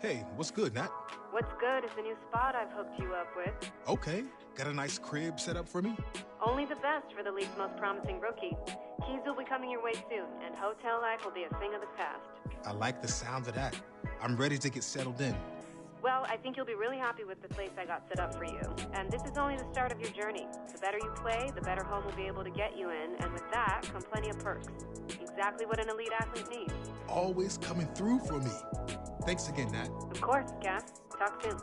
Hey, what's good, Nat? What's good is the new spot I've hooked you up with. Okay, got a nice crib set up for me? Only the best for the league's most promising rookie. Keys will be coming your way soon, and hotel life will be a thing of the past. I like the sound of that. I'm ready to get settled in. Well, I think you'll be really happy with the place I got set up for you. And this is only the start of your journey. The better you play, the better home will be able to get you in, and with that come plenty of perks. Exactly what an elite athlete needs. Always coming through for me. Thanks again, Nat. Of course, Cass. Talk soon.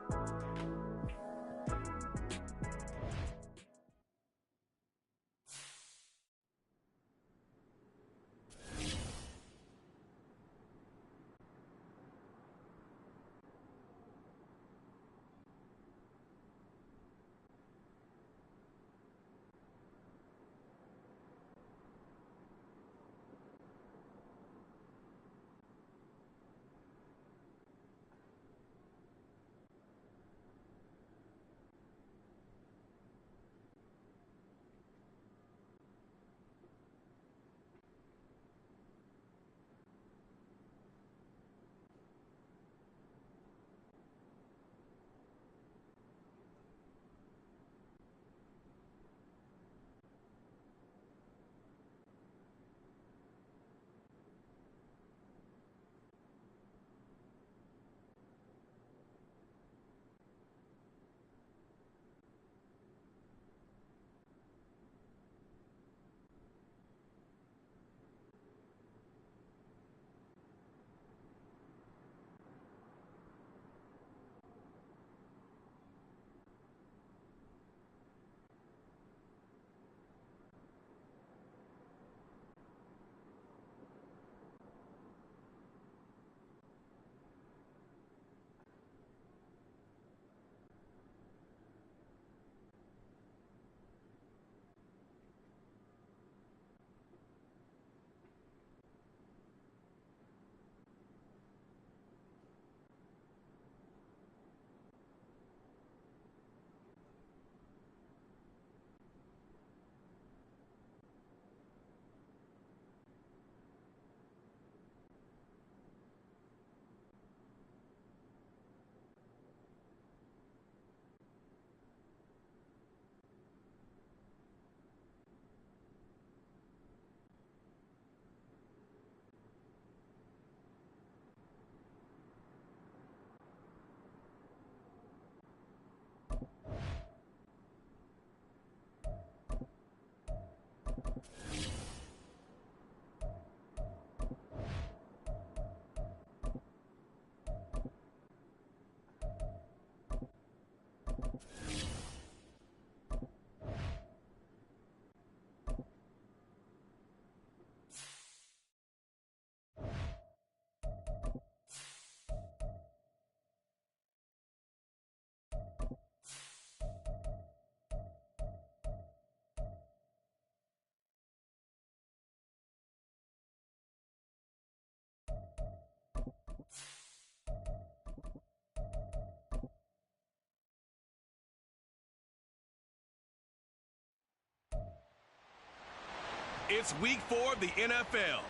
It's week 4 of the NFL,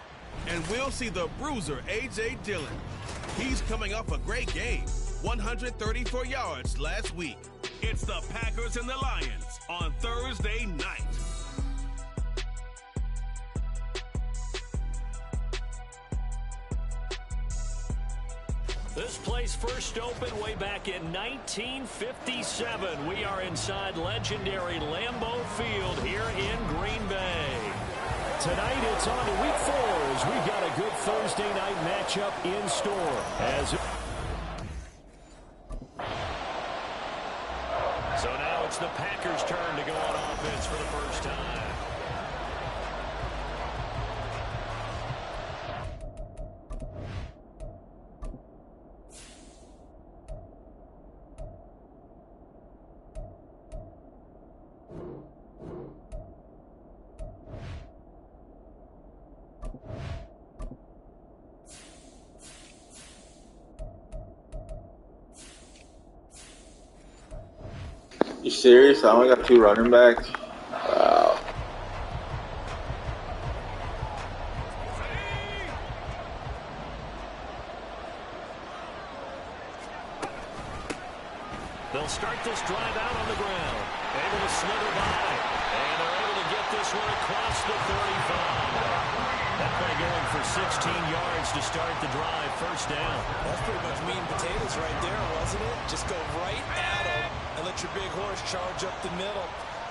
and we'll see the bruiser A.J. Dillon. He's coming off a great game, 134 yards last week. It's the Packers and the Lions on Thursday night. This place first opened way back in 1957. We are inside legendary Lambeau Field here in Green Bay. Tonight it's on to week 4 as we've got a good Thursday night matchup in store. So now it's the Packers' turn to go on offense for the first time. You serious? I only got 2 running backs? Wow. They'll start this drive out on the ground. Able to slither by. And they're able to get this one across the 35. That play going for 16 yards to start the drive. First down. That's pretty much meat and potatoes right there, wasn't it? Just go right at them and let your big horse charge up the middle.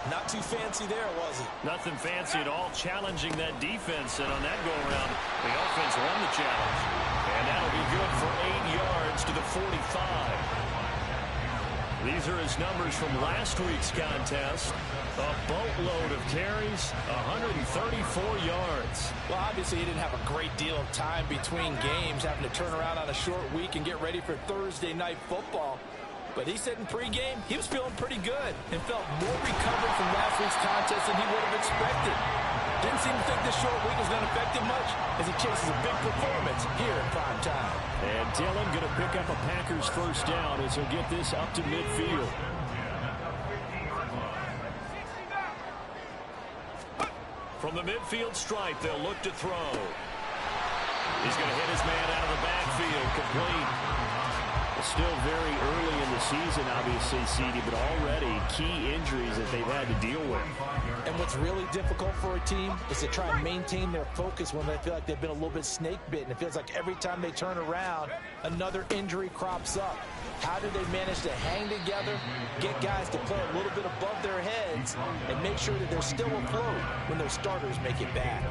Not too fancy there, was it? Nothing fancy at all, challenging that defense. And on that go-around, the offense won the challenge. And that'll be good for 8 yards to the 45. These are his numbers from last week's contest. A boatload of carries, 134 yards. Well, obviously he didn't have a great deal of time between games, having to turn around on a short week and get ready for Thursday night football. But he said in pregame he was feeling pretty good and felt more recovered from last week's contest than he would have expected. Didn't seem to think this short week was going to affect him much as he chases a big performance here in prime time. And Dillon going to pick up a Packers first down as he'll get this up to midfield. From the midfield stripe, they'll look to throw. He's going to hit his man out of the backfield, complete. Still very early in the season, obviously, CD, but already key injuries that they've had to deal with. And what's really difficult for a team is to try and maintain their focus when they feel like they've been a little bit snake bitten. It feels like every time they turn around, another injury crops up. How do they manage to hang together, get guys to play a little bit above their heads, and make sure that they're still afloat when their starters make it back?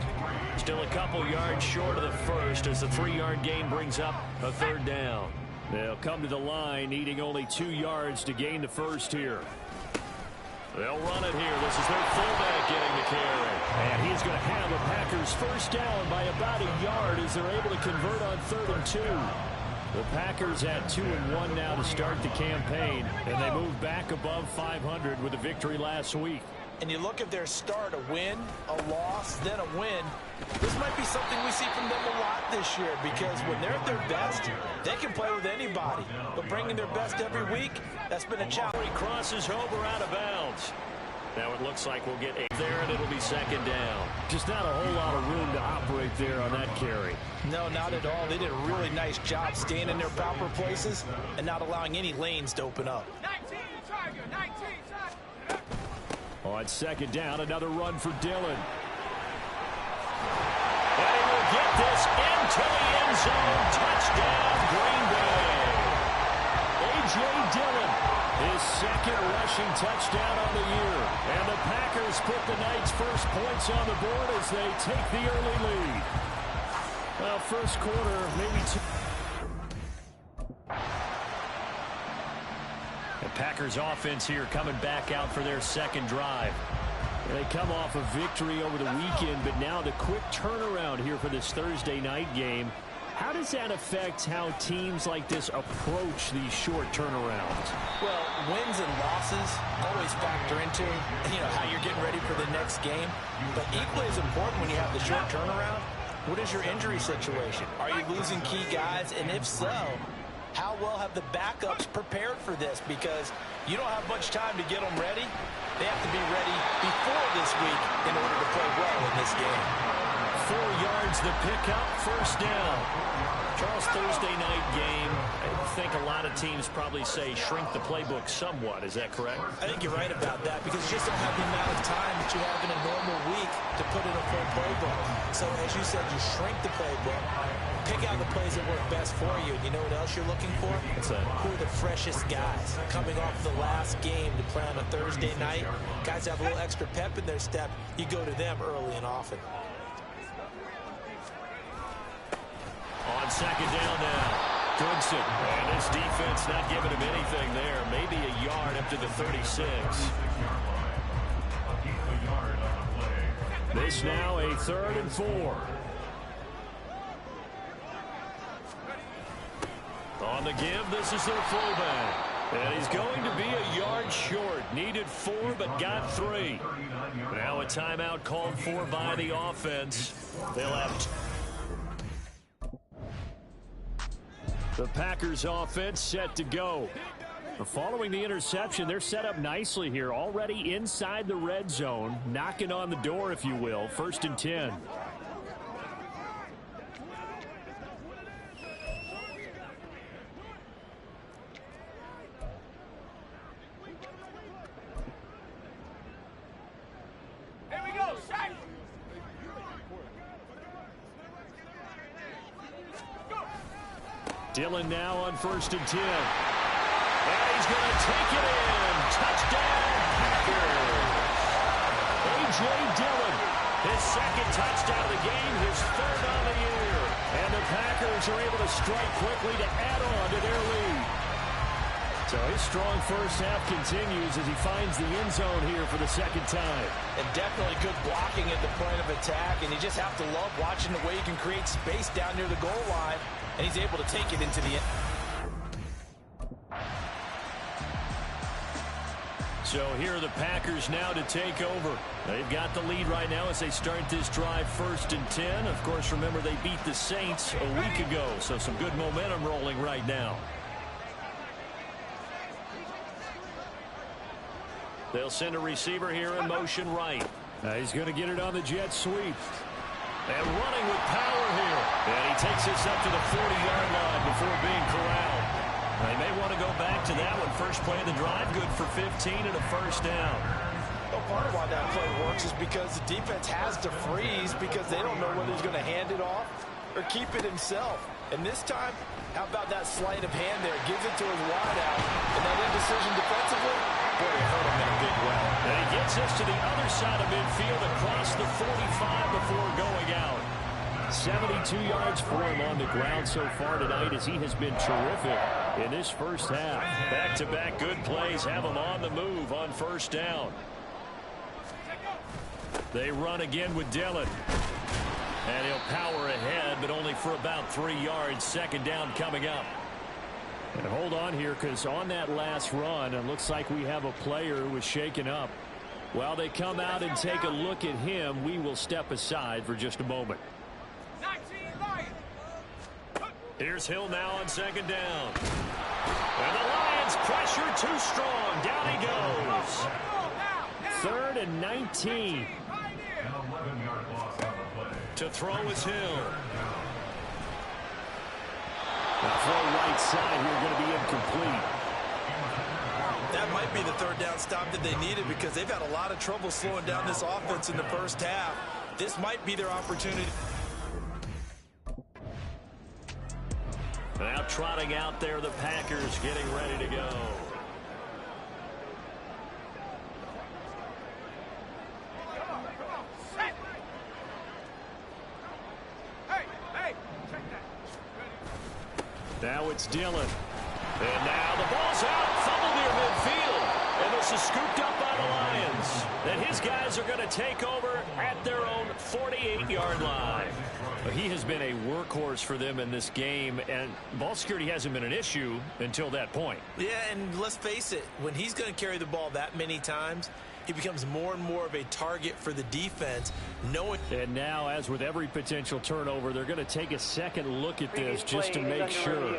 Still a couple yards short of the first as the 3-yard gain brings up a third down. They'll come to the line, needing only 2 yards to gain the first here. They'll run it here. This is their fullback getting the carry. And he's going to have a Packers first down by about a yard as they're able to convert on 3rd and 2. The Packers at 2-1 now to start the campaign, and they move back above 500 with a victory last week. And you look at their start, a win, a loss, then a win. This might be something we see from them a lot this year because when they're at their best, they can play with anybody. But bringing their best every week, that's been a challenge. He crosses over out of bounds. Now it looks like we'll get 8 there, and it'll be 2nd down. Just not a whole lot of room to operate there on that carry. No, not at all. They did a really nice job staying in their proper places and not allowing any lanes to open up. 19, Tiger, 19, Tiger. On 2nd down, another run for Dillon. And he will get this into the end zone. Touchdown, Green Bay. A.J. Dillon, his 2nd rushing touchdown on the year. And the Packers put the Knights' first points on the board as they take the early lead. Well, first quarter, maybe 2. The Packers offense here coming back out for their 2nd drive. They come off a victory over the weekend, but now the quick turnaround here for this Thursday night game. How does that affect how teams like this approach these short turnarounds? Well, wins and losses always factor into, how you're getting ready for the next game. But equally as important when you have the short turnaround, what is your injury situation? Are you losing key guys? And if so, how well have the backups prepared for this? Because you don't have much time to get them ready. They have to be ready before this week in order to play well in this game. 4 yards the pickup, first down. Charles, Thursday night game, I think a lot of teams probably say shrink the playbook somewhat. Is that correct? I think you're right about that because you just don't have the amount of time that you have in a normal week to put in a full playbook. So as you said, you shrink the playbook, pick out the plays that work best for you. And you know what else you're looking for? What's that? Who are the freshest guys coming off the last game to play on a Thursday night? Guys have a little extra pep in their step. You go to them early and often. On 2nd down now, Goodson. And this defense not giving him anything there. Maybe a yard up to the 36. This now a 3rd and 4. On the give, this is their fullback. And he's going to be a yard short. Needed 4, but got 3. Now a timeout called for by the offense. They'll have the Packers offense set to go. Following the interception, they're set up nicely here. Already inside the red zone. Knocking on the door, if you will. 1st and 10. Dillon now on 1st and 10. And he's going to take it in. Touchdown, Packers. A.J. Dillon, his second touchdown of the game, his third on the year. And the Packers are able to strike quickly to add on to their lead. So his strong first half continues as he finds the end zone here for the second time. And definitely good blocking at the point of attack. And you just have to love watching the way he can create space down near the goal line. And he's able to take it into the end. So here are the Packers now to take over. They've got the lead right now as they start this drive 1st and 10. Of course, remember they beat the Saints a week ago. So some good momentum rolling right now. They'll send a receiver here in motion right. He's going to get it on the jet sweep. And running with power here. And he takes this up to the 40-yard line before being corralled. They may want to go back to that one. First play of the drive, good for 15 and a first down. Well, part of why that play works is because the defense has to freeze because they don't know whether he's going to hand it off or keep it himself. And this time, how about that sleight of hand there? Gives it to his wideout. And that indecision defensively, boy, it hurt him in a big way. And he gets us to the other side of midfield across the 45 before going out. 72 yards for him on the ground so far tonight as he has been terrific in this first half. Back-to-back good plays have him on the move on first down. They run again with Dillon. And he'll power ahead, but only for about 3 yards. Second down coming up. And hold on here, because on that last run, it looks like we have a player who was shaken up. While they come out and take a look at him, we will step aside for just a moment. Here's Hill now on second down. And the Lions pressure too strong. Down he goes. 3rd and 19. To throw is Hill. The throw right side here going to be incomplete. That might be the third down stop that they needed because they've had a lot of trouble slowing down this offense in the first half. This might be their opportunity. Now trotting out there, the Packers getting ready to go. Now it's Dillon. And now the ball's out. Fumble near midfield. And this is scooped up by the Lions. And his guys are going to take over at their own 48-yard line. He has been a workhorse for them in this game, and ball security hasn't been an issue until that point. Yeah, and let's face it, when he's going to carry the ball that many times, he becomes more and more of a target for the defense. And now, as with every potential turnover, they're going to take a second look at this just to make sure.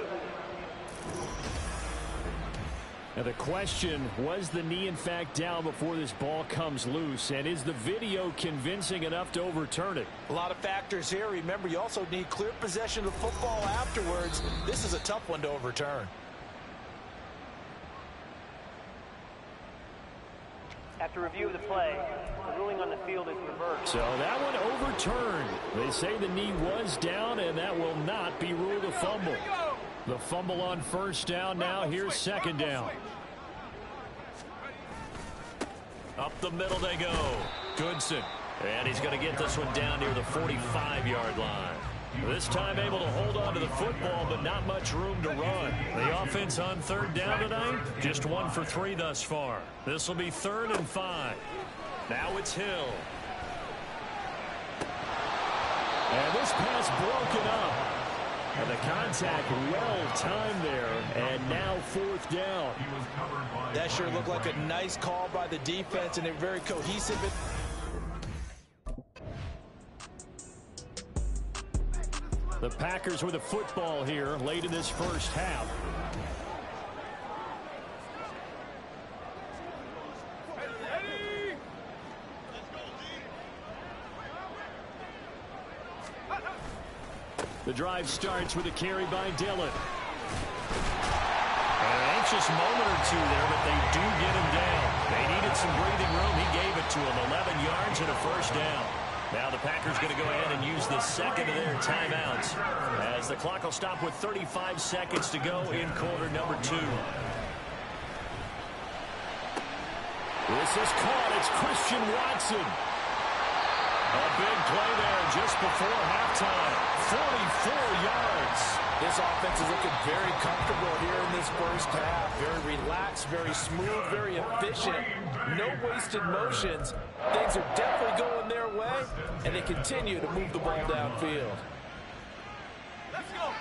Now the question, was the knee in fact down before this ball comes loose? And is the video convincing enough to overturn it? A lot of factors here. Remember, you also need clear possession of the football afterwards. This is a tough one to overturn. After review of the play, the ruling on the field is reversed. So that one overturned. They say the knee was down, and that will not be ruled a fumble. The fumble on first down now. Here's second down. Up the middle they go. Goodson. And he's going to get this one down near the 45-yard line. This time able to hold on to the football, but not much room to run. The offense on third down tonight, just 1 for 3 thus far. This will be 3rd and 5. Now it's Hill. And this pass broken up. And the contact well-timed there, and now 4th down. That sure looked like a nice call by the defense, and they're very cohesive. The Packers with a football here late in this first half. The drive starts with a carry by Dillon. An anxious moment or two there, but they do get him down. They needed some breathing room. He gave it to him. 11 yards and a first down. Now the Packers going to go ahead and use the second of their timeouts as the clock will stop with 35 seconds to go in quarter number 2. This is caught. It's Christian Watson. A big play there just before halftime. 44 yards. This offense is looking very comfortable here in this first half. Very relaxed, very smooth, very efficient. No wasted motions. Things are definitely going their way, and they continue to move the ball downfield. Let's go.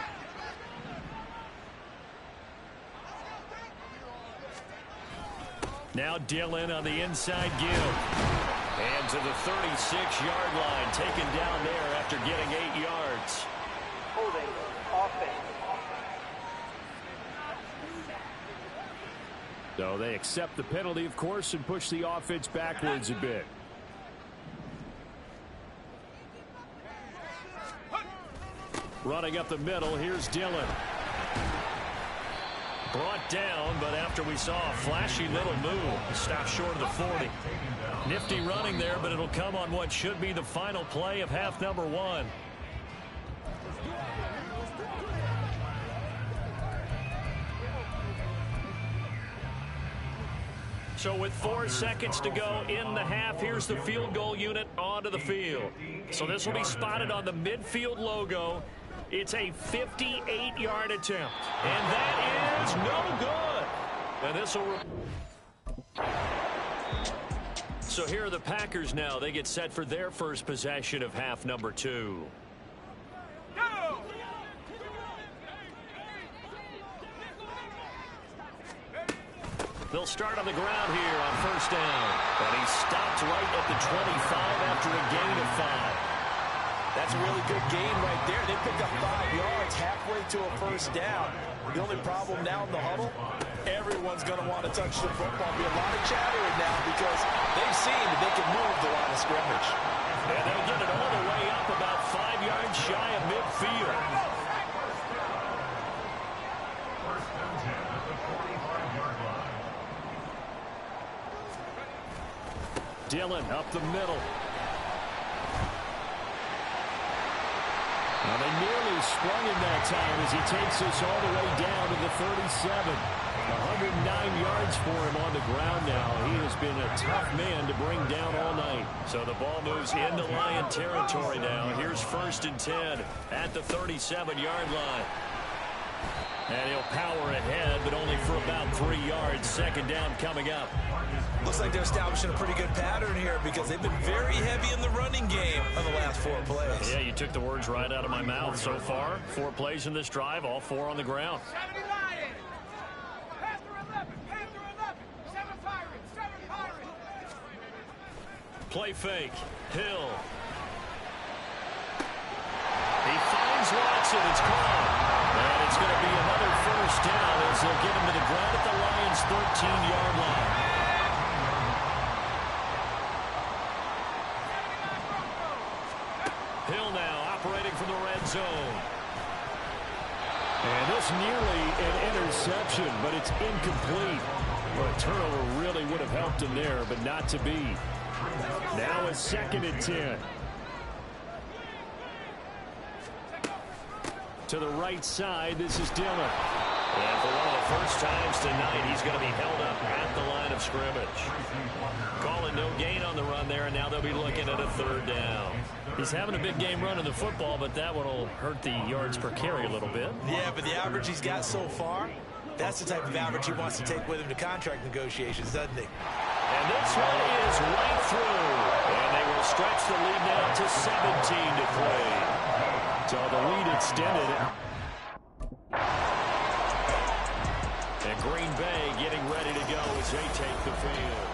Now Dillon on the inside give. And to the 36-yard line, taken down there after getting 8 yards. Holding. Offense. So they accept the penalty, of course, and push the offense backwards a bit. Running up the middle, here's Dillon. Brought down, but after we saw a flashy little move, stopped short of the 40. Nifty running there, but it'll come on what should be the final play of half number 1. So with 4 seconds to go in the half, here's the field goal unit onto the field. So this will be spotted on the midfield logo. It's a 58-yard attempt. And that is no good. And this will... So here are the Packers now. They get set for their first possession of half number 2. They'll start on the ground here on first down. And he stopped right at the 25 after a gain of 5. That's a really good gain right there. They picked up 5 yards halfway to a first down. The only problem now in the huddle, everyone's going to want to touch the football. Be a lot of chattering now because they've seen that they can move the line of scrimmage. And they'll get it all the way up about 5 yards shy of midfield. Dillon up the middle. Now they nearly sprung him that time as he takes us all the way down to the 37. 109 yards for him on the ground now. He has been a tough man to bring down all night. So the ball moves into Lion territory now. Here's first and 10 at the 37-yard line. And he'll power ahead, but only for about 3 yards. Second down coming up. Looks like they're establishing a pretty good pattern here because they've been very heavy in the running game on the last 4 plays. Yeah, you took the words right out of my mouth so far. 4 plays in this drive, all 4 on the ground. Play fake. Hill. He finds Watson. It's caught. And it's going to be another first down as they'll get him to the ground at the Lions' 13-yard line. Hill now operating from the red zone. And this nearly an interception, but it's incomplete. Well, a turnover really would have helped him there, but not to be. Now it's second and 10. To the right side, this is Dillon. And for one of the first times tonight, he's going to be held up at the line of scrimmage. Calling no gain on the run there, and now they'll be looking at a third down. He's having a big game running the football, but that one will hurt the yards per carry a little bit. Yeah, but the average he's got so far, that's the type of average he wants to take with him to contract negotiations, doesn't he? And this one is right through. And they will stretch the lead now to 17-3. So the lead extended. And Green Bay getting ready to go as they take the field.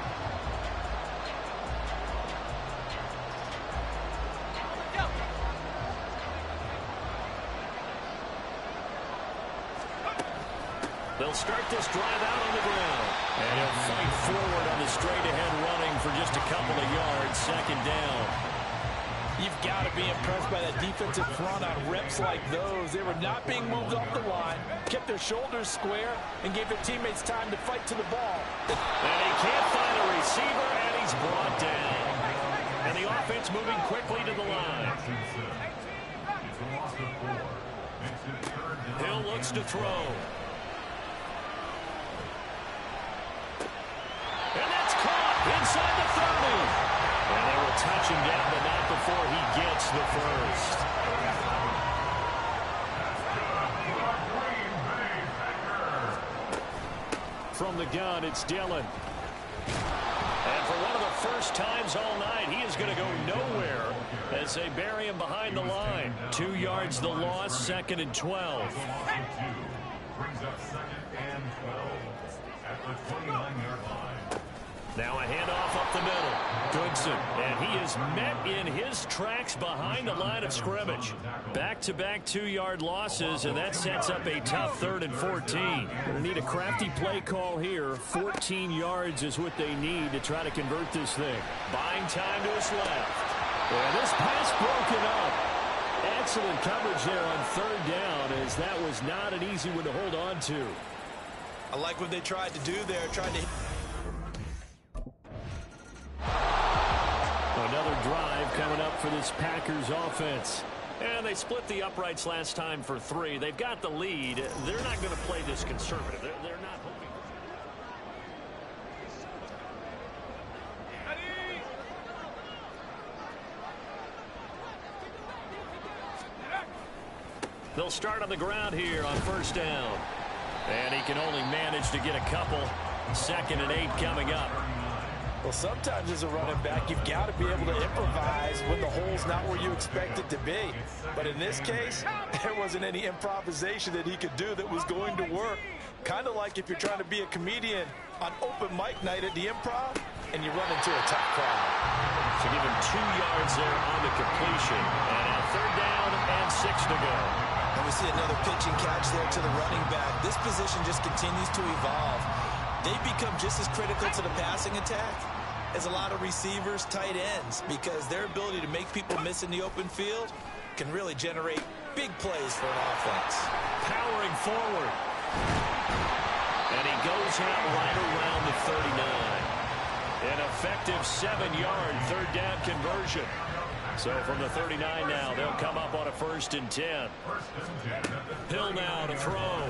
They'll start this drive out on the ground. And he'll fight forward on the straight-ahead running for just a couple of yards. Second down. You've got to be impressed by that defensive front on reps like those. They were not being moved off the line, kept their shoulders square, and gave their teammates time to fight to the ball. And he can't find a receiver, and he's brought down. And the offense moving quickly to the line. Hill looks to throw. And that's caught inside the 30. And they will touch him down, but not before he gets the first. From the gun, it's Dillon. And for one of the first times all night, he is going to go nowhere as they bury him behind the line. 2 yards the loss, 2nd and 12. Brings up 2nd and 12 at the 29-yard line. Now a handoff up the middle. Goodson, and he is met in his tracks behind the line of scrimmage. Back-to-back 2-yard losses, and that sets up a tough 3rd and 14. Going to need a crafty play call here. 14 yards is what they need to try to convert this thing. Buying time to his left. And this pass broken up. Excellent coverage there on 3rd down, as that was not an easy one to hold on to. I like what they tried to do there. Another drive coming up for this Packers offense. And they split the uprights last time for 3. They've got the lead. They're not going to play this conservative. They're not hoping. They'll start on the ground here on 1st down. And he can only manage to get a couple. 2nd and 8 coming up. Well, sometimes as a running back, you've got to be able to improvise when the hole's not where you expect it to be. But in this case, there wasn't any improvisation that he could do that was going to work. Kind of like if you're trying to be a comedian on open mic night at the Improv and you run into a tough crowd. So give him 2 yards there on the completion. And now 3rd down and 6 to go. And we see another pitch and catch there to the running back. This position just continues to evolve. They become just as critical to the passing attack as a lot of receivers, tight ends, because their ability to make people miss in the open field can really generate big plays for an offense. Powering forward. And he goes out right around the 39. An effective 7-yard 3rd down conversion. So from the 39 now, they'll come up on a 1st and 10. Hill now to throw.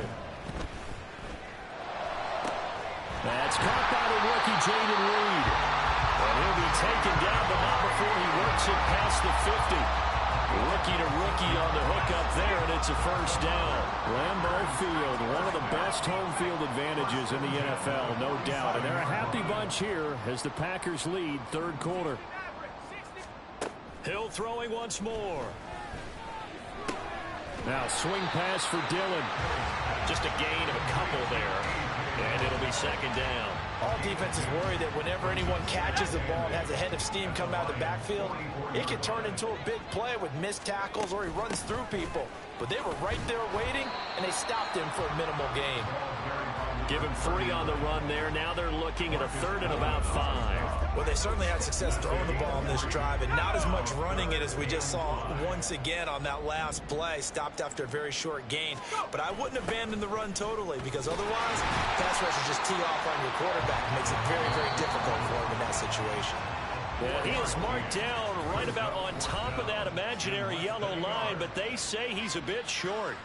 That's caught by the rookie, Jaden Reed. And he'll be taken down, but not before he works it past the 50. Rookie to rookie on the hook up there, and it's a 1st down. Lambeau Field, one of the best home field advantages in the NFL, no doubt. And they're a happy bunch here as the Packers lead 3rd quarter. Hill throwing once more. Now swing pass for Dillon. Just a gain of a couple there. And it'll be 2nd down. All defenses worry that whenever anyone catches the ball and has a head of steam come out of the backfield, it can turn into a big play with missed tackles or he runs through people. But they were right there waiting, and they stopped him for a minimal gain. Give him 3 on the run there. Now they're looking at a 3rd and about 5. Well, they certainly had success throwing the ball on this drive, and not as much running it as we just saw once again on that last play. Stopped after a very short gain. But I wouldn't abandon the run totally, because otherwise, pass rushers just tee off on your quarterback. It makes it very, very difficult for him in that situation. Well, he is marked down right about on top of that imaginary yellow line, but they say he's a bit short.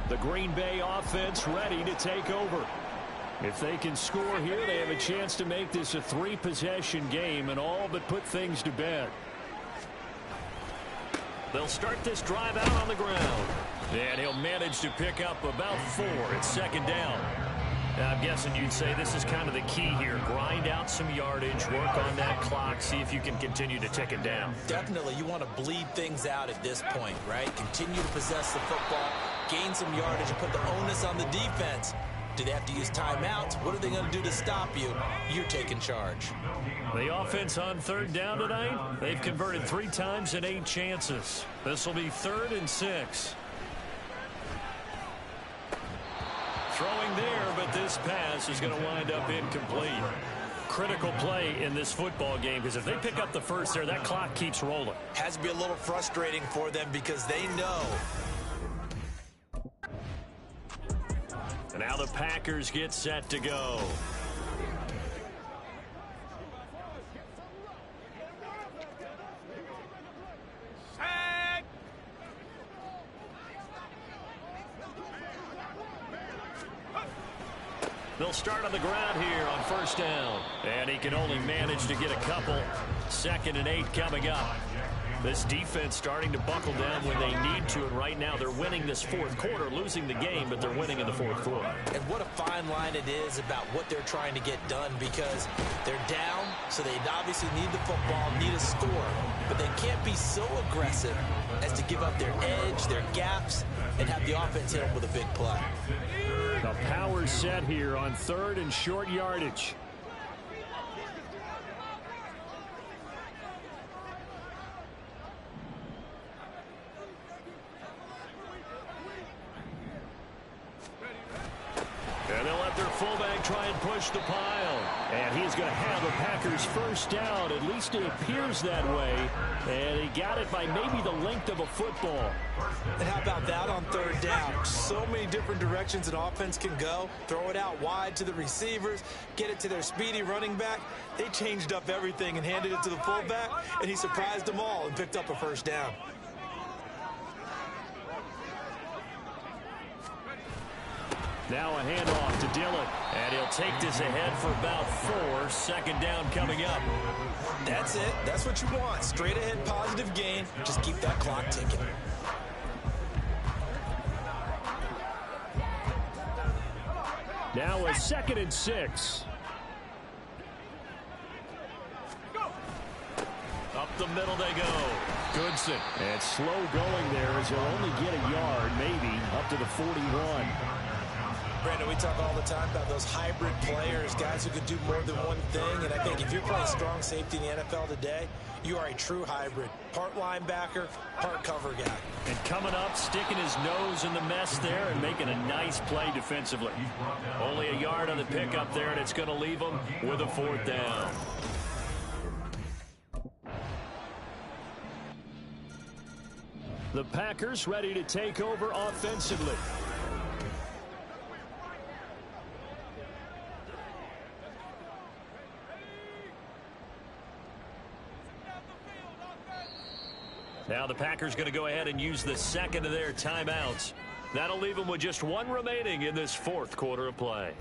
The Green Bay offense ready to take over. If they can score here, they have a chance to make this a 3-possession game and all but put things to bed. They'll start this drive out on the ground. And he'll manage to pick up about 4. It's 2nd down. Now, I'm guessing you'd say this is kind of the key here. Grind out some yardage, work on that clock, see if you can continue to tick it down. Definitely, you want to bleed things out at this point, right? Continue to possess the football, gain some yardage, and put the onus on the defense. Do they have to use timeouts? What are they going to do to stop you? You're taking charge. The offense on 3rd down tonight, they've converted 3 times in 8 chances. This will be 3rd and 6. Throwing there, but this pass is going to wind up incomplete. critical play in this football game because if they pick up the first there, that clock keeps rolling. Has to be a little frustrating for them because they know. And now the Packers get set to go. They'll start on the ground here on first down. And he can only manage to get a couple. 2nd and 8 coming up. This defense starting to buckle down when they need to, and right now they're winning this fourth quarter, losing the game, but they're winning in the fourth quarter. And what a fine line it is about what they're trying to get done because they're down, so they obviously need the football, need a score, but they can't be so aggressive as to give up their edge, their gaps, and have the offense hit them with a big play. The power set here on 3rd and short yardage. And they'll let their fullback try and push the pile. And he's going to have the Packers first down. At least it appears that way. And he got it by maybe the length of a football. And how about that on 3rd down? So many different directions an offense can go. Throw it out wide to the receivers. Get it to their speedy running back. They changed up everything and handed it to the fullback. And he surprised them all and picked up a first down. Now a handoff to Dillon. And he'll take this ahead for about 4. 2nd down coming up. That's it. That's what you want. Straight ahead positive gain. Just keep that clock ticking. Now a 2nd and 6. Up the middle they go. Goodson. And slow going there as he'll only get a yard, maybe, up to the 41. Brandon, we talk all the time about those hybrid players, guys who could do more than one thing. And I think if you're playing strong safety in the NFL today, you are a true hybrid. Part linebacker, part cover guy. And coming up, sticking his nose in the mess there and making a nice play defensively. Only a yard on the pickup there, and it's going to leave him with a 4th down. The Packers ready to take over offensively. Now the Packers going to go ahead and use the 2nd of their timeouts. That'll leave them with just 1 remaining in this 4th quarter of play.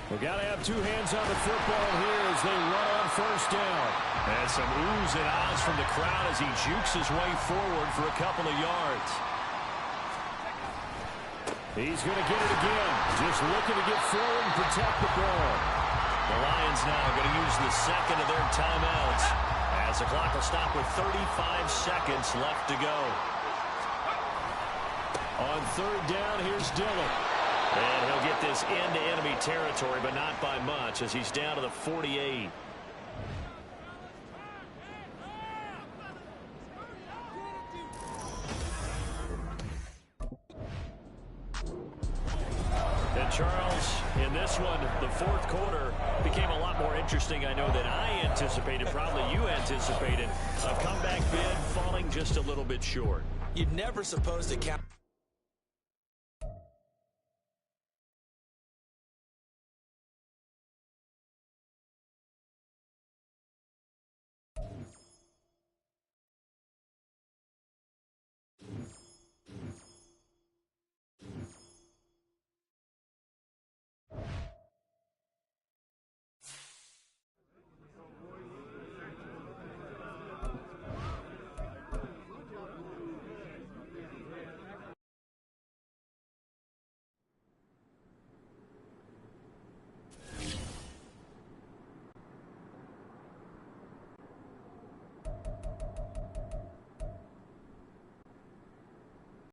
We've got to have 2 hands on the football here as they run on first down. And some oohs and ahs from the crowd as he jukes his way forward for a couple of yards. He's going to get it again. Just looking to get forward and protect the ball. The Lions now going to use the 2nd of their timeouts as the clock will stop with 35 seconds left to go. On 3rd down, here's Dillon. And he'll get this into enemy territory, but not by much as he's down to the 48. And Charles, in this one, the 4th quarter became a lot more interesting, I know, than I anticipated, probably you anticipated. A comeback bid falling just a little bit short. You're never supposed to count